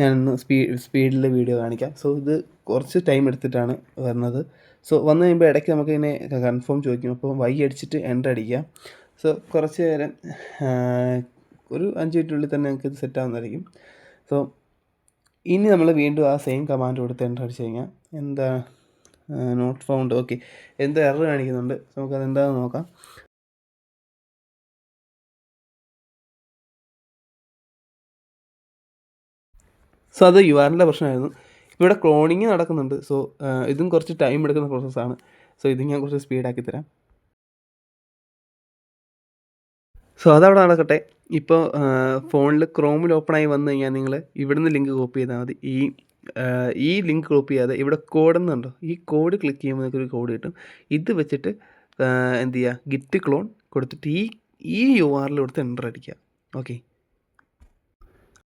ഞാനൊന്ന് സ്പീഡിൽ വീഡിയോ കാണിക്കാം. സോ ഇത് കുറച്ച് ടൈം എടുത്തിട്ടാണ് വരുന്നത്. സോ വന്നു കഴിയുമ്പോൾ ഇടയ്ക്ക് നമുക്കിങ്ങനെ കൺഫേം ചോദിക്കും. അപ്പോൾ വൈ അടിച്ചിട്ട് എൻ്റർ അടിക്കുക. സോ കുറച്ച് നേരം ഒരു 5 മിനിറ്റിനുള്ളിൽ തന്നെ നിങ്ങൾക്ക് ഇത് സെറ്റ് ആവുന്നതായിരിക്കും. സോ ഇനി നമ്മൾ വീണ്ടും ആ സെയിം കമാൻഡ് കൊടുത്ത് എൻ്റർ അടിച്ച് കഴിഞ്ഞാൽ എന്താ നോട്ട് ഫൗണ്ട്, ഓക്കെ, എന്തോ എറർ കാണിക്കുന്നുണ്ട്. സോ നമുക്കത് എന്താണെന്ന് നോക്കാം. സോ അത് യുആറിൻ്റെ പ്രശ്നമായിരുന്നു. ഇവിടെ ക്ലോണിങ് നടക്കുന്നുണ്ട്. സോ ഇതും കുറച്ച് ടൈം എടുക്കുന്ന പ്രോസസ്സാണ്. സോ ഇത് ഞാൻ കുറച്ച് സ്പീഡാക്കി തരാം. സോ അതവിടെ നടക്കട്ടെ. ഇപ്പോൾ ഫോണിൽ ക്രോമിൽ ഓപ്പണായി വന്നു കഴിഞ്ഞാൽ നിങ്ങൾ ഇവിടുന്ന് ലിങ്ക് കോപ്പി ചെയ്താൽ മതി. ഈ ലിങ്ക് കോപ്പി ചെയ്യാതെ ഇവിടെ കോഡെന്നുണ്ടോ, ഈ കോഡ് ക്ലിക്ക് ചെയ്യുമ്പോൾ നിങ്ങൾക്കൊരു കോഡ് കിട്ടും. ഇത് വെച്ചിട്ട് എന്ത് ചെയ്യുക, ഗിറ്റ് ക്ലോൺ കൊടുത്തിട്ട് ഈ യു ആറിൽ കൊടുത്ത് എൻ്റർ അടിക്കുക. ഓക്കെ,